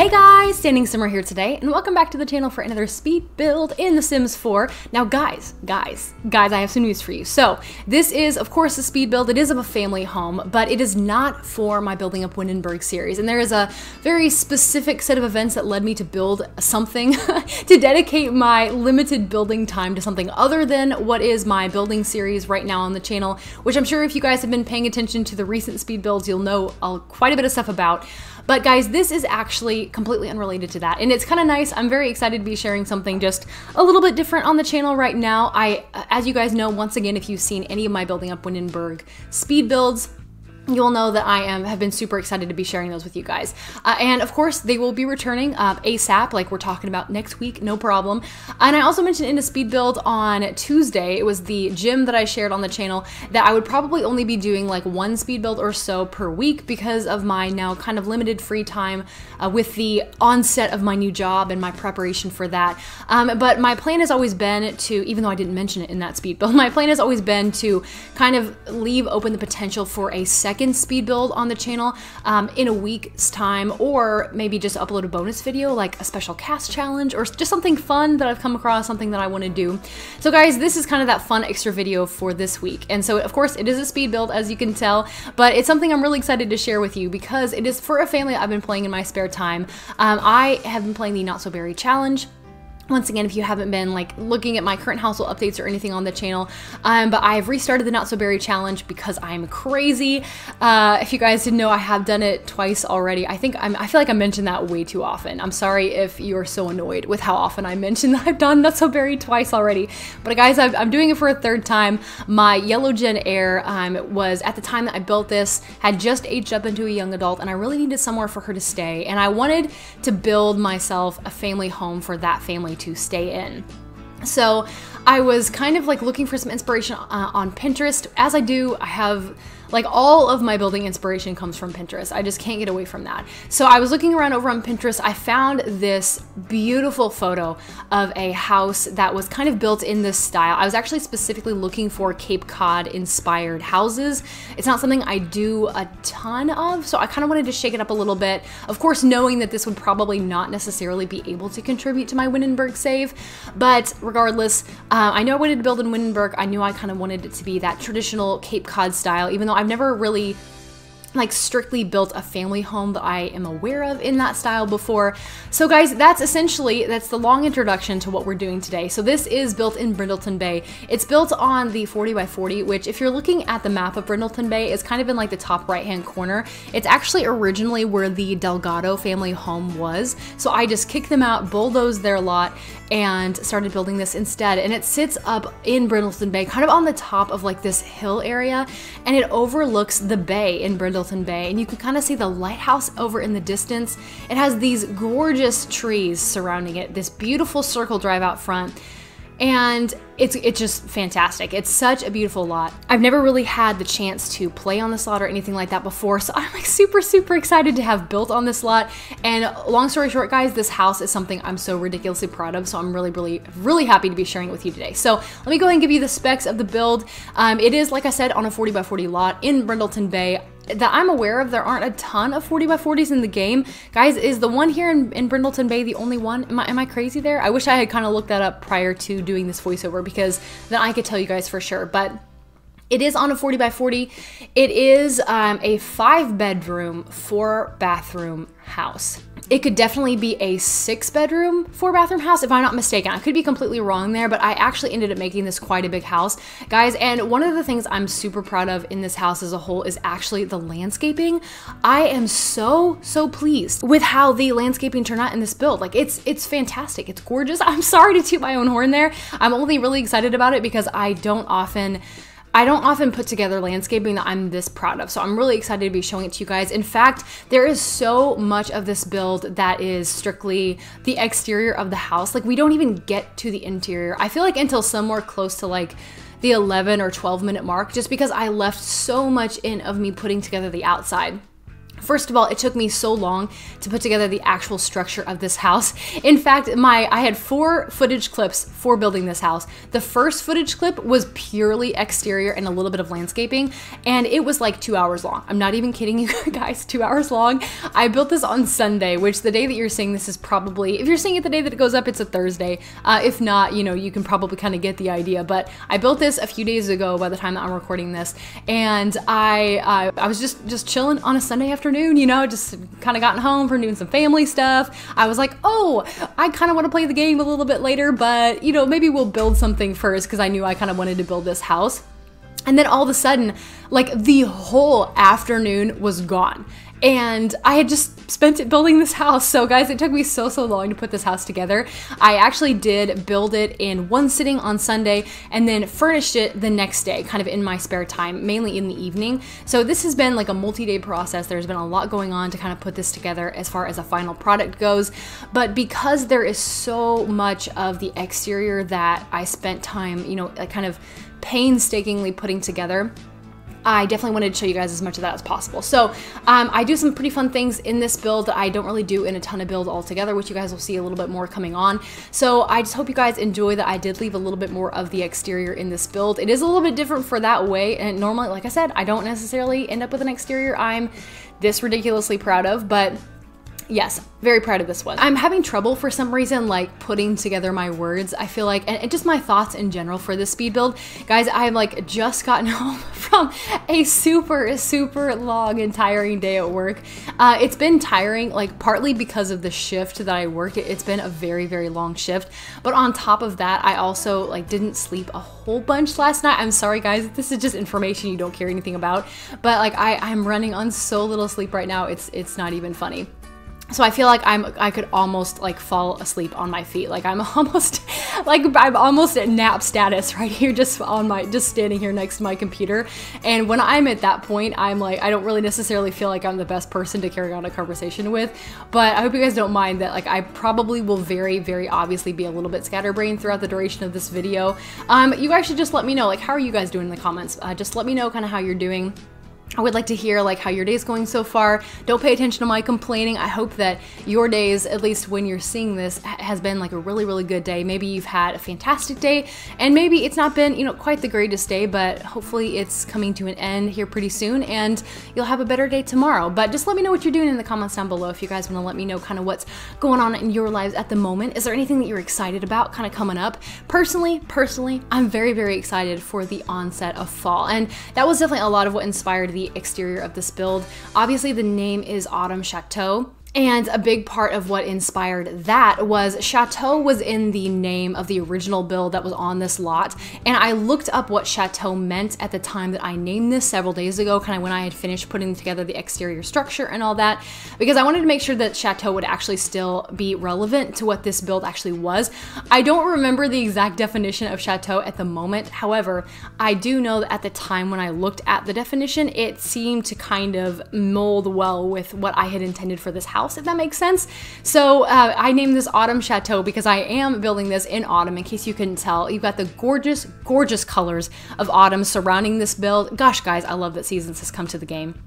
Hey guys, Standing Simmer here today, and welcome back to the channel for another speed build in The Sims 4. Now guys, I have some news for you. So this is, of course, a speed build. It is of a family home, but it is not for my Building Up Windenburg series. And there is a very specific set of events that led me to build something to dedicate my limited building time to something other than what is my building series right now on the channel, which I'm sure if you guys have been paying attention to the recent speed builds, you'll know quite a bit of stuff about. But guys, this is actually completely unrelated to that, and it's kind of nice. I'm very excited to be sharing something just a little bit different on the channel right now. As you guys know, once again, if you've seen any of my Building Up Windenburg speed builds, you'll know that I have been super excited to be sharing those with you guys. And of course, they will be returning ASAP, like we're talking about next week, no problem. And I also mentioned in a speed build on Tuesday, it was the gym that I shared on the channel, that I would probably only be doing like one speed build or so per week because of my now kind of limited free time with the onset of my new job and my preparation for that. But my plan has always been to, even though I didn't mention it in that speed build, my plan has always been to kind of leave open the potential for a second speed build on the channel in a week's time, or maybe just upload a bonus video like a special cast challenge or just something fun that I've come across, something that I want to do. So guys, this is kind of that fun extra video for this week. And so of course it is a speed build, as you can tell, but it's something I'm really excited to share with you because it is for a family I've been playing in my spare time. I have been playing the Not So Berry Challenge. Once again, if you haven't been like looking at my current household updates or anything on the channel, but I've restarted the Not So Berry Challenge because I'm crazy. If you guys didn't know, I have done it twice already. I feel like I mentioned that way too often. I'm sorry if you're so annoyed with how often I mention that I've done Not So Berry twice already. But guys, I'm doing it for a third time. My Yellow Gen Heir was, at the time that I built this, had just aged up into a young adult, and I really needed somewhere for her to stay. And I wanted to build myself a family home for that family to stay in. So I was kind of like looking for some inspiration on Pinterest. As I do, I have like all of my building inspiration comes from Pinterest. I just can't get away from that. So I was looking around over on Pinterest. I found this beautiful photo of a house that was kind of built in this style. I was actually specifically looking for Cape Cod inspired houses. It's not something I do a ton of, so I kind of wanted to shake it up a little bit. Of course, knowing that this would probably not necessarily be able to contribute to my Windenburg save, but regardless, I know I wanted to build in Windenburg. I knew I kind of wanted it to be that traditional Cape Cod style, even though I've never really like strictly built a family home that I am aware of in that style before. So guys, that's the long introduction to what we're doing today. So this is built in Brindleton Bay. It's built on the 40 by 40, which if you're looking at the map of Brindleton Bay, is kind of in like the top right hand corner. It's actually originally where the Delgado family home was. So I just kicked them out, bulldozed their lot, and started building this instead. And it sits up in Brindleton Bay, kind of on the top of like this hill area, and it overlooks the bay in Brindleton Bay, and you can kind of see the lighthouse over in the distance. It has these gorgeous trees surrounding it, this beautiful circle drive out front, and it's just fantastic. It's such a beautiful lot. I've never really had the chance to play on this lot or anything like that before, so I'm like super excited to have built on this lot. And long story short, guys, this house is something I'm so ridiculously proud of, so I'm really happy to be sharing it with you today. So let me go ahead and give you the specs of the build. It is, like I said, on a 40 by 40 lot in Brindleton Bay. That I'm aware of, there aren't a ton of 40 by 40s in the game. Guys, is the one here in Brindleton Bay the only one? Am I crazy there? I wish I had kind of looked that up prior to doing this voiceover, because then I could tell you guys for sure. But it is on a 40 by 40. It is a 5-bedroom, 4-bathroom house. It could definitely be a 6-bedroom, 4-bathroom house if I'm not mistaken. I could be completely wrong there, but I actually ended up making this quite a big house, guys. And one of the things I'm super proud of in this house as a whole is actually the landscaping. I am so pleased with how the landscaping turned out in this build. Like it's fantastic. It's gorgeous. I'm sorry to toot my own horn there. I'm only really excited about it because I don't often put together landscaping that I'm this proud of. So I'm really excited to be showing it to you guys. In fact, there is so much of this build that is strictly the exterior of the house. Like we don't even get to the interior, I feel like, until somewhere close to like the 11 or 12 minute mark, just because I left so much in of me putting together the outside. First of all, it took me so long to put together the actual structure of this house. In fact, I had 4 footage clips for building this house. The first footage clip was purely exterior and a little bit of landscaping, and it was like 2 hours long. I'm not even kidding you guys, 2 hours long. I built this on Sunday, which the day that you're seeing this is probably, if you're seeing it the day that it goes up, it's a Thursday. If not, you know, you can probably kind of get the idea. But I built this a few days ago by the time that I'm recording this, and I was just chilling on a Sunday afternoon, you know, just kind of gotten home from doing some family stuff. I was like, oh, I kind of want to play the game a little bit later, but you know, maybe we'll build something first, because I knew I kind of wanted to build this house. And then all of a sudden, like the whole afternoon was gone. And I had just spent it building this house. So guys, it took me so long to put this house together. I actually did build it in one sitting on Sunday and then furnished it the next day, kind of in my spare time, mainly in the evening. So this has been like a multi-day process. There's been a lot going on to kind of put this together as far as a final product goes. But because there is so much of the exterior that I spent time, you know, kind of painstakingly putting together, I definitely wanted to show you guys as much of that as possible. So I do some pretty fun things in this build that I don't really do in a ton of builds altogether, which you guys will see a little bit more coming on. So I just hope you guys enjoy that I did leave a little bit more of the exterior in this build. It is a little bit different for that way, and normally, like I said, I don't necessarily end up with an exterior I'm this ridiculously proud of, but yes, very proud of this one. I'm having trouble for some reason, like putting together my words. I feel like, and just my thoughts in general for this speed build. Guys, I've like just gotten home from a super long and tiring day at work. It's been tiring, like partly because of the shift that I work. It's been a very long shift. But on top of that, I also like didn't sleep a whole bunch last night. I'm sorry guys, this is just information you don't care anything about. But like I'm running on so little sleep right now, it's not even funny. So I feel like I could almost like fall asleep on my feet. Like I'm almost at nap status right here, just standing here next to my computer. And when I'm at that point, I'm like, I don't really necessarily feel like I'm the best person to carry on a conversation with. But I hope you guys don't mind that, like I probably will very obviously be a little bit scatterbrained throughout the duration of this video. You guys should just let me know, like, how are you guys doing in the comments? Just let me know kind of how you're doing. I would like to hear like how your day's going so far. Don't pay attention to my complaining. I hope that your days, at least when you're seeing this, has been like a really good day. Maybe you've had a fantastic day, and maybe it's not been, you know, quite the greatest day, but hopefully it's coming to an end here pretty soon and you'll have a better day tomorrow. But just let me know what you're doing in the comments down below if you guys want to let me know kind of what's going on in your lives at the moment. Is there anything that you're excited about kind of coming up? Personally, I'm very excited for the onset of fall, and that was definitely a lot of what inspired the exterior of this build. Obviously the name is Autumn Chateau, and a big part of what inspired that was Chateau was in the name of the original build that was on this lot. And I looked up what Chateau meant at the time that I named this several days ago, kind of when I had finished putting together the exterior structure and all that, because I wanted to make sure that Chateau would actually still be relevant to what this build actually was. I don't remember the exact definition of Chateau at the moment. However, I do know that at the time when I looked at the definition, it seemed to kind of mold well with what I had intended for this house, if that makes sense. So I named this Autumn Chateau because I am building this in autumn, in case you couldn't tell. You've got the gorgeous colors of autumn surrounding this build. Gosh guys, I love that Seasons has come to the game.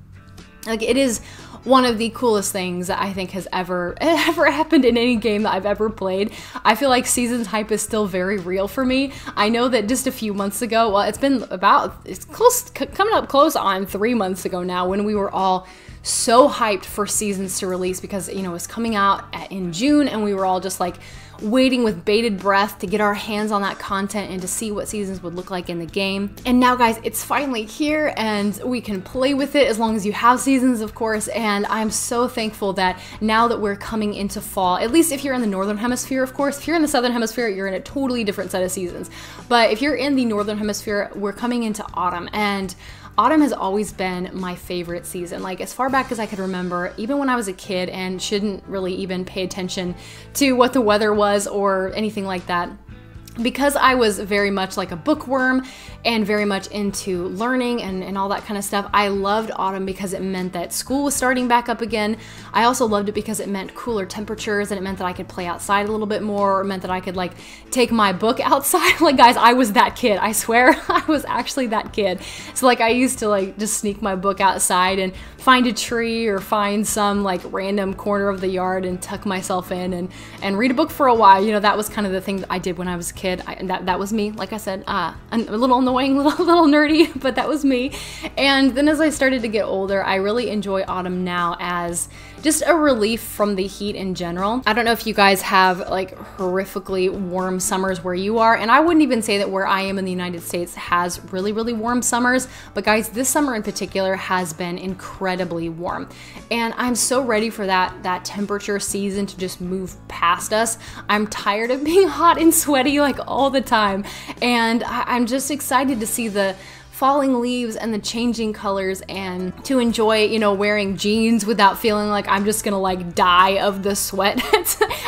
Like, it is one of the coolest things that I think has ever happened in any game that I've ever played. I feel like Seasons hype is still very real for me. I know that just a few months ago, well, it's coming up close on 3 months ago now, when we were all so hyped for Seasons to release, because, you know, it was coming out in June, and we were all just like waiting with bated breath to get our hands on that content and to see what Seasons would look like in the game. And now guys, it's finally here and we can play with it, as long as you have Seasons, of course. And I'm so thankful that now that we're coming into fall, at least if you're in the Northern Hemisphere, of course. If you're in the Southern Hemisphere, you're in a totally different set of seasons. But if you're in the Northern Hemisphere, we're coming into autumn, and autumn has always been my favorite season. Like, as far back as I could remember, even when I was a kid and shouldn't really even pay attention to what the weather was or anything like that, because I was very much like a bookworm and very much into learning and all that kind of stuff, I loved autumn because it meant that school was starting back up again. I also loved it because it meant cooler temperatures, and it meant that I could play outside a little bit more. It meant that I could like take my book outside. Like, guys, I was that kid. I swear I was actually that kid. So like I used to like just sneak my book outside and find a tree or find some like random corner of the yard and tuck myself in and read a book for a while. You know, that was kind of the thing that I did when I was a kid. That was me. Like I said, a little annoying, little nerdy, but that was me. And then as I started to get older, I really enjoy autumn now as just a relief from the heat in general. I don't know if you guys have like horrifically warm summers where you are, and I wouldn't even say that where I am in the United States has really warm summers, but guys, this summer in particular has been incredibly warm, and I'm so ready for that temperature season to just move past us. I'm tired of being hot and sweaty like all the time, and I'm just excited to see the falling leaves and the changing colors, and to enjoy, you know, wearing jeans without feeling like I'm just gonna like die of the sweat.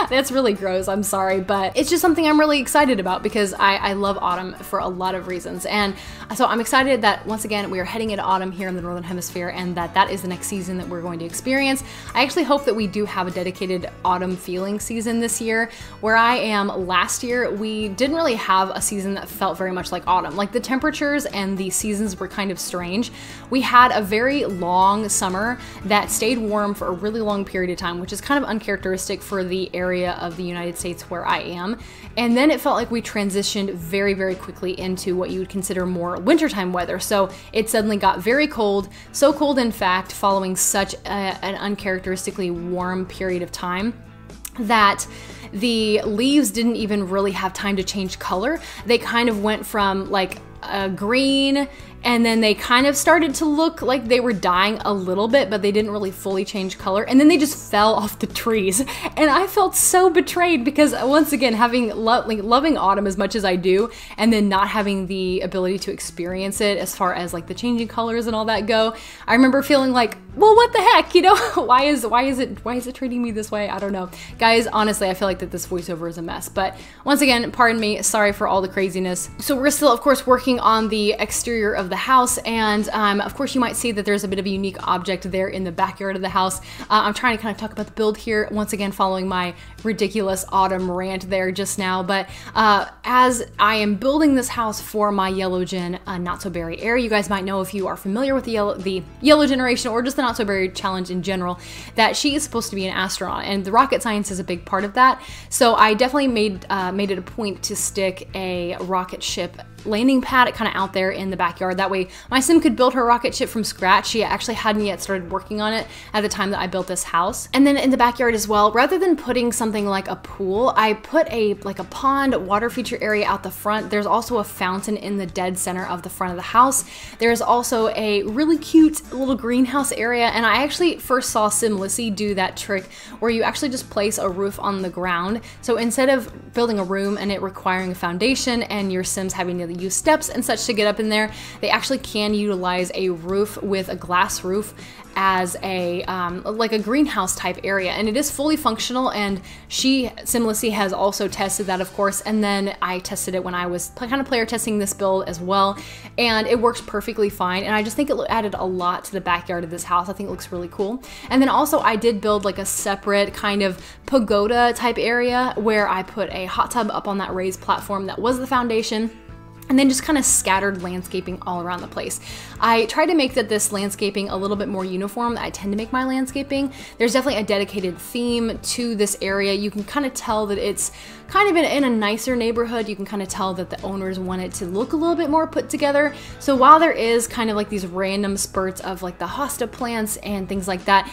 That's really gross, I'm sorry, but it's just something I'm really excited about because I love autumn for a lot of reasons. And so I'm excited that once again we are heading into autumn here in the Northern Hemisphere, and that is the next season that we're going to experience. I actually hope that we do have a dedicated autumn feeling season this year. Where I am last year, we didn't really have a season that felt very much like autumn. Like the temperatures and the seasons were kind of strange. We had a very long summer that stayed warm for a really long period of time, which is kind of uncharacteristic for the area of the United States where I am. And then it felt like we transitioned very quickly into what you would consider more wintertime weather. So it suddenly got very cold, so cold in fact, following such an uncharacteristically warm period of time, that the leaves didn't even really have time to change color. They kind of went from like green, and then they kind of started to look like they were dying a little bit, but they didn't really fully change color, and then they just fell off the trees. And I felt so betrayed because, once again, having loving autumn as much as I do, and then not having the ability to experience it as far as like the changing colors and all that go, I remember feeling like, well, what the heck, you know? why is it treating me this way? I don't know. Guys, honestly, I feel like that this voiceover is a mess, but once again, pardon me, sorry for all the craziness. So we're still, of course, working on the exterior of the house, and of course you might see that there's a bit of a unique object there in the backyard of the house. I'm trying to kind of talk about the build here, once again following my ridiculous autumn rant there just now, but as I am building this house for my Yellow Gen Not So Berry Air, you guys might know, if you are familiar with the yellow generation or just the Not So Berry challenge in general, that she is supposed to be an astronaut, and the rocket science is a big part of that. So I definitely made it a point to stick a rocket ship landing pad kind of out there in the backyard. That way my sim could build her rocket ship from scratch. She actually hadn't yet started working on it at the time that I built this house. And then in the backyard as well, rather than putting something like a pool, I put a pond water feature area out the front. There's also a fountain in the dead center of the front of the house. There's also a really cute little greenhouse area, and I actually first saw Sim Lissy do that trick where you actually just place a roof on the ground. So instead of building a room and it requiring a foundation and your Sims having to use steps and such to get up in there, they actually can utilize a roof with a glass roof as a like a greenhouse type area, and it is fully functional. And Sim Lissy has also tested that, of course, and then I tested it when I was kind of player testing this build as well, and it works perfectly fine. And I just think it added a lot to the backyard of this house. I think it looks really cool. And then also I did build like a separate kind of pagoda type area where I put a hot tub up on that raised platform that was the foundation, and then just kind of scattered landscaping all around the place. I try to make this landscaping a little bit more uniform. I tend to make my landscaping. There's definitely a dedicated theme to this area. You can kind of tell that it's kind of in a nicer neighborhood. You can kind of tell that the owners want it to look a little bit more put together. So while there is kind of like these random spurts of like the hosta plants and things like that,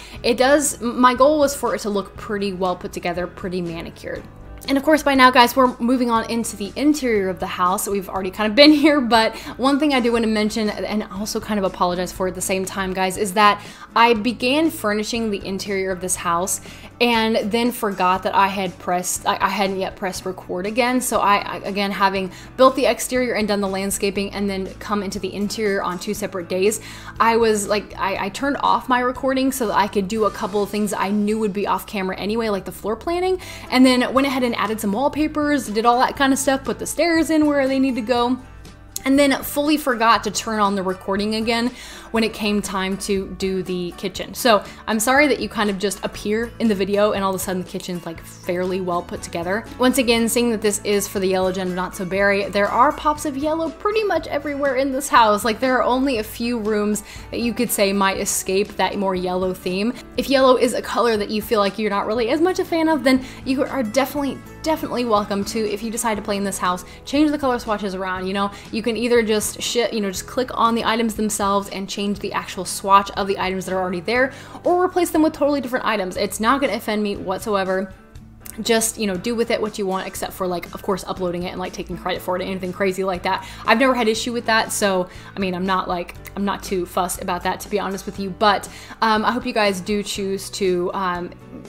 my goal was for it to look pretty well put together, pretty manicured. And of course, by now, guys, we're moving on into the interior of the house. We've already kind of been here, but one thing I do want to mention, and also kind of apologize for at the same time, guys, is that I began furnishing the interior of this house and then forgot that I hadn't yet pressed record again. So I again, having built the exterior and done the landscaping and then come into the interior on 2 separate days, I was like, I turned off my recording so that I could do a couple of things I knew would be off camera anyway, like the floor planning, and then went ahead and in, added some wallpapers, did all that kind of stuff, put the stairs in where they need to go, and then fully forgot to turn on the recording again when it came time to do the kitchen. So I'm sorry that you kind of just appear in the video and all of a sudden the kitchen's like fairly well put together. Once again, seeing that this is for the yellow gen of Not So Berry, there are pops of yellow pretty much everywhere in this house. Like there are only a few rooms that you could say might escape that more yellow theme. If yellow is a color that you feel like you're not really as much a fan of, then you are definitely welcome to, if you decide to play in this house, change the color swatches around. You know, you can either just just click on the items themselves and change the actual swatch of the items that are already there, or replace them with totally different items. It's not going to offend me whatsoever. Just, do with it what you want, except for like, of course, uploading it and like taking credit for it, anything crazy like that. I've never had issue with that. So, I mean, I'm not too fussed about that, to be honest with you, but I hope you guys do choose to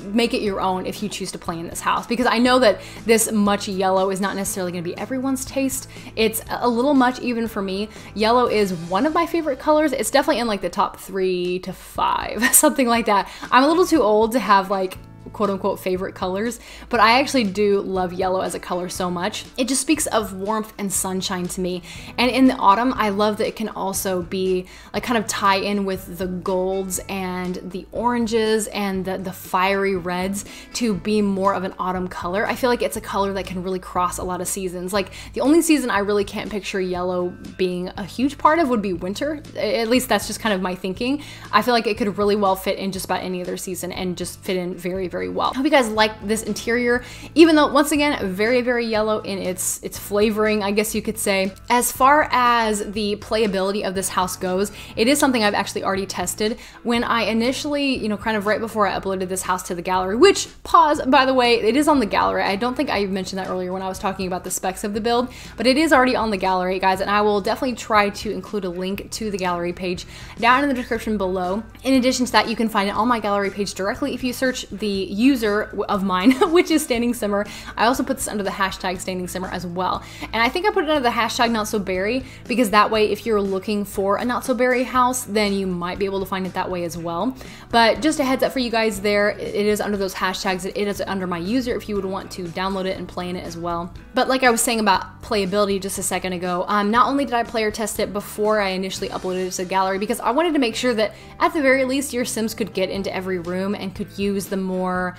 make it your own if you choose to play in this house, because I know that this much yellow is not necessarily going to be everyone's taste. It's a little much even for me. Yellow is one of my favorite colors. It's definitely in like the top 3 to 5, something like that. I'm a little too old to have like quote unquote favorite colors, but I actually do love yellow as a color so much. It just speaks of warmth and sunshine to me. And in the autumn, I love that it can also be like kind of tie in with the golds and the oranges and the fiery reds to be more of an autumn color. I feel like it's a color that can really cross a lot of seasons. Like the only season I really can't picture yellow being a huge part of would be winter. At least that's just kind of my thinking. I feel like it could really well fit in just about any other season and just fit in very, very well. I hope you guys like this interior, even though once again, very, very yellow in its flavoring, I guess you could say. As far as the playability of this house goes, it is something I've actually already tested. When I initially, kind of right before I uploaded this house to the gallery, which, pause, by the way, it is on the gallery. I don't think I mentioned that earlier when I was talking about the specs of the build, but it is already on the gallery, guys, and I will definitely try to include a link to the gallery page down in the description below. In addition to that, you can find it on my gallery page directly if you search the user of mine, which is Standing Simmer. I also put this under the hashtag Standing Simmer as well. And I think I put it under the hashtag Not So Berry, because that way, if you're looking for a Not So Berry house, then you might be able to find it that way as well. But just a heads up for you guys there, it is under those hashtags. It is under my user if you would want to download it and play in it as well. But like I was saying about playability just a second ago, not only did I player test it before I initially uploaded it to the gallery, because I wanted to make sure that at the very least your Sims could get into every room and could use the more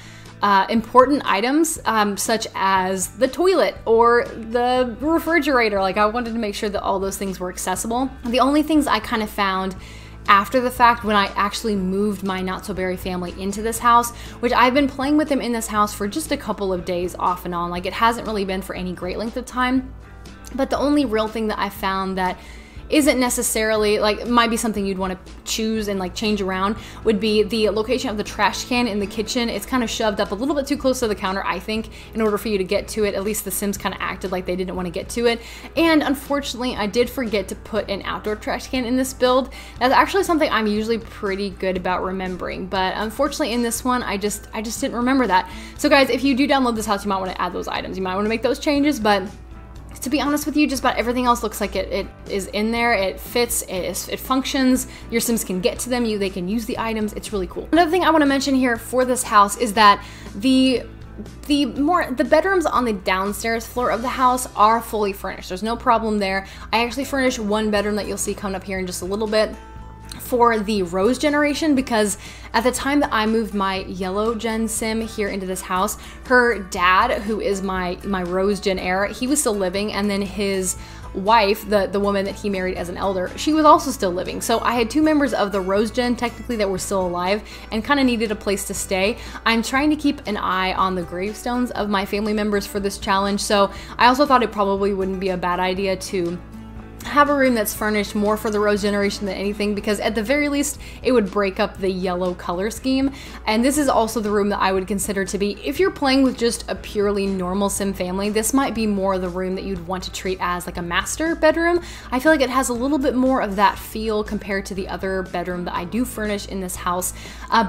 important items, such as the toilet or the refrigerator. Like I wanted to make sure that all those things were accessible. The only things I kind of found after the fact when I actually moved my Not So Berry family into this house, which I've been playing with them in this house for just a couple of days off and on. Like it hasn't really been for any great length of time. But the only real thing that I found that isn't necessarily like might be something you'd want to choose and like change around would be the location of the trash can in the kitchen. It's kind of shoved up a little bit too close to the counter, I think, in order for you to get to it. At least the Sims kind of acted like they didn't want to get to it. And unfortunately, I did forget to put an outdoor trash can in this build. That's actually something I'm usually pretty good about remembering, but unfortunately in this one, I just didn't remember that. So guys, if you do download this house, you might want to add those items. You might want to make those changes, but to be honest with you, just about everything else looks like it is in there. It fits, it functions. Your Sims can get to them, they can use the items. It's really cool. Another thing I want to mention here for this house is that the bedrooms on the downstairs floor of the house are fully furnished. There's no problem there. I actually furnished one bedroom that you'll see coming up here in just a little bit for the Rose generation, because at the time that I moved my yellow gen sim here into this house, her dad, who is my Rose gen heir, he was still living, and then his wife, the woman that he married as an elder, she was also still living. So I had two members of the Rose gen technically that were still alive and kind of needed a place to stay. I'm trying to keep an eye on the gravestones of my family members for this challenge, so I also thought it probably wouldn't be a bad idea to have a room that's furnished more for the Rose generation than anything, because at the very least it would break up the yellow color scheme. And this is also the room that I would consider to be, if you're playing with just a purely normal sim family, this might be more the room that you'd want to treat as like a master bedroom. I feel like it has a little bit more of that feel compared to the other bedroom that I do furnish in this house.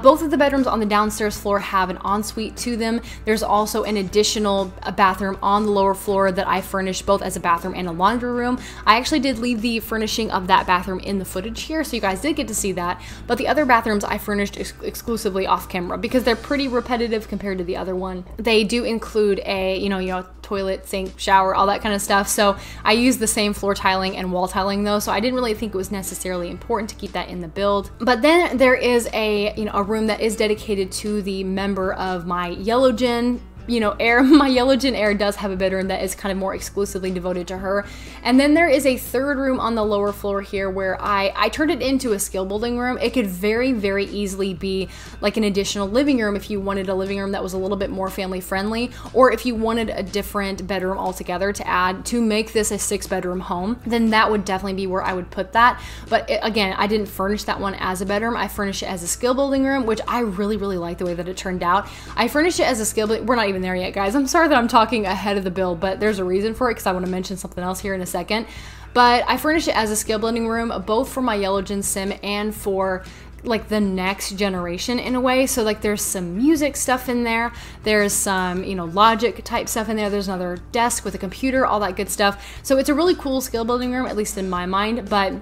Both of the bedrooms on the downstairs floor have an ensuite to them. There's also an additional bathroom on the lower floor that I furnished both as a bathroom and a laundry room. I actually did leave the furnishing of that bathroom in the footage here, so you guys did get to see that, but the other bathrooms I furnished exclusively off camera because they're pretty repetitive compared to the other one. They do include a, you know, toilet, sink, shower, all that kind of stuff. So I used the same floor tiling and wall tiling though, so I didn't really think it was necessarily important to keep that in the build. But then there is a, you know, a room that is dedicated to the member of my Yellow Gen, you know, heir. My Yellow Gen heir does have a bedroom that is kind of more exclusively devoted to her. And then there is a third room on the lower floor here where I turned it into a skill building room. It could very, very easily be like an additional living room if you wanted a living room that was a little bit more family friendly, or if you wanted a different bedroom altogether to add to make this a 6-bedroom home, then that would definitely be where I would put that. But again, I didn't furnish that one as a bedroom. I furnished it as a skill building room, which I really, really like the way that it turned out. I furnished it as a skill building. We're not even there yet, guys. I'm sorry that I'm talking ahead of the build, but there's a reason for it because I want to mention something else here in a second. But I furnished it as a skill building room, both for my Yellow Gen sim and for like the next generation in a way. So like there's some music stuff in there, there's some, you know, logic type stuff in there, there's another desk with a computer, all that good stuff. So it's a really cool skill building room, at least in my mind. But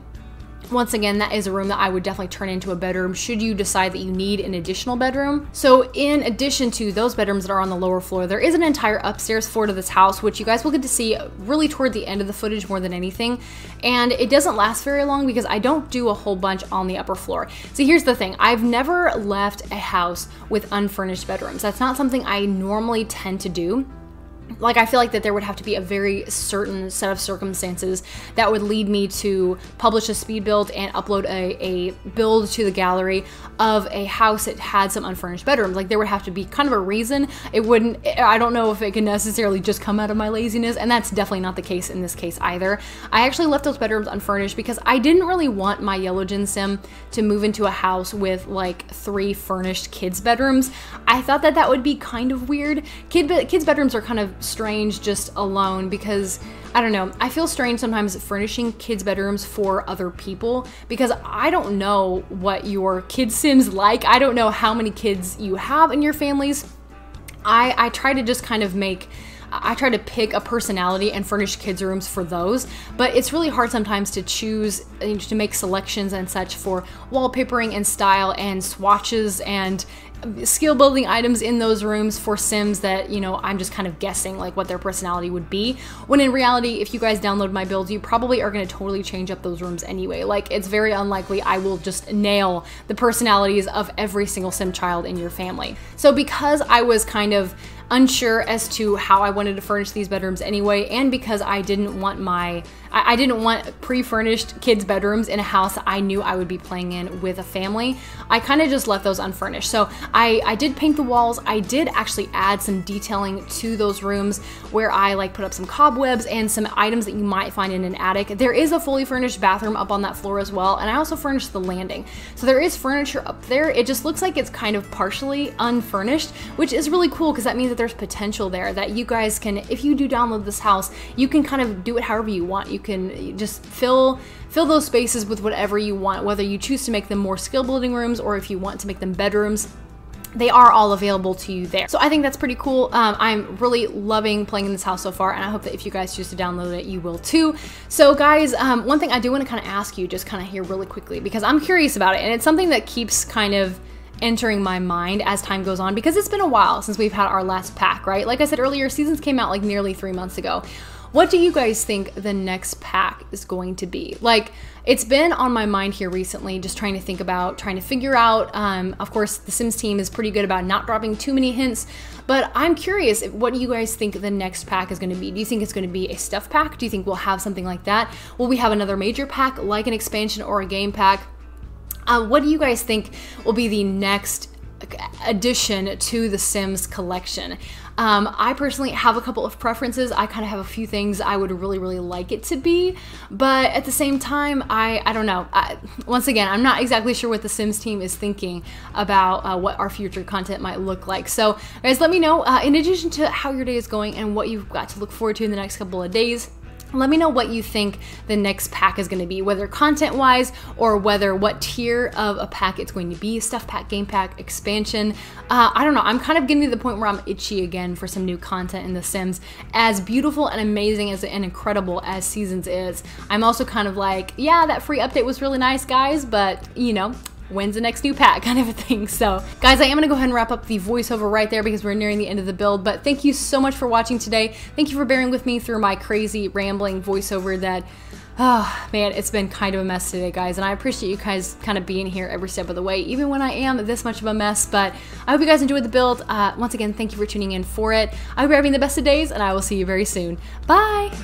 once again, that is a room that I would definitely turn into a bedroom should you decide that you need an additional bedroom. So in addition to those bedrooms that are on the lower floor, there is an entire upstairs floor to this house, which you guys will get to see really toward the end of the footage more than anything. And it doesn't last very long because I don't do a whole bunch on the upper floor. So here's the thing. I've never left a house with unfurnished bedrooms. That's not something I normally tend to do. Like, I feel like that there would have to be a very certain set of circumstances that would lead me to publish a speed build and upload a build to the gallery of a house that had some unfurnished bedrooms. Like, there would have to be kind of a reason. It wouldn't, I don't know if it can necessarily just come out of my laziness, and that's definitely not the case in this case either. I actually left those bedrooms unfurnished because I didn't really want my Yellow Gen sim to move into a house with like 3 furnished kids' bedrooms. I thought that that would be kind of weird. Kids' bedrooms are kind of strange just alone because I don't know, I feel strange sometimes furnishing kids' bedrooms for other people because I don't know what your kid sim's like. I don't know how many kids you have in your families. I try to just kind of I try to pick a personality and furnish kids' rooms for those, but it's really hard sometimes to choose, to make selections and such for wallpapering and style and swatches and skill building items in those rooms for sims that, you know, I'm just kind of guessing like what their personality would be, when in reality, if you guys download my builds, you probably are going to totally change up those rooms anyway. Like, it's very unlikely I will just nail the personalities of every single sim child in your family. So because I was kind of unsure as to how I wanted to furnish these bedrooms anyway, and because I didn't want I didn't want pre-furnished kids' bedrooms in a house that I knew I would be playing in with a family, I kind of just left those unfurnished. So I did paint the walls. I did actually add some detailing to those rooms where I like put up some cobwebs and some items that you might find in an attic. There is a fully furnished bathroom up on that floor as well, and I also furnished the landing. So there is furniture up there. It just looks like it's kind of partially unfurnished, which is really cool because that means that there's potential there that you guys can, if you do download this house, you can kind of do it however you want. You can just fill those spaces with whatever you want, whether you choose to make them more skill building rooms or if you want to make them bedrooms. They are all available to you there. So I think that's pretty cool. I'm really loving playing in this house so far, and I hope that if you guys choose to download it, you will too. So guys, one thing I do want to kind of ask you just kind of here really quickly, because I'm curious about it, and it's something that keeps kind of entering my mind as time goes on, because it's been a while since we've had our last pack, right? Like I said earlier, seasons came out like nearly 3 months ago. What do you guys think the next pack is going to be? Like, it's been on my mind here recently, just trying to think about, trying to figure out, of course, the Sims team is pretty good about not dropping too many hints, but I'm curious, what do you guys think the next pack is going to be? Do you think it's going to be a stuff pack? Do you think we'll have something like that? Will we have another major pack, like an expansion or a game pack? What do you guys think will be the next addition to the Sims collection? I personally have a couple of preferences. I kind of have a few things I would really, really like it to be, but at the same time, I don't know. Once again, I'm not exactly sure what the Sims team is thinking about what our future content might look like. So guys, let me know, in addition to how your day is going and what you've got to look forward to in the next couple of days, Let me know what you think the next pack is going to be, whether content-wise or whether what tier of a pack it's going to be. Stuff pack, game pack, expansion. I don't know. I'm kind of getting to the point where I'm itchy again for some new content in The Sims. As beautiful and amazing as and incredible as Seasons is, I'm also kind of like, yeah, that free update was really nice, guys, but you know, when's the next new pack kind of a thing. So guys, I am gonna go ahead and wrap up the voiceover right there because we're nearing the end of the build, but thank you so much for watching today. Thank you for bearing with me through my crazy rambling voiceover that, oh man, it's been kind of a mess today, guys, and I appreciate you guys kind of being here every step of the way, even when I am this much of a mess. But I hope you guys enjoyed the build. Once again, thank you for tuning in for it. I hope you're having the best of days, and I will see you very soon. Bye!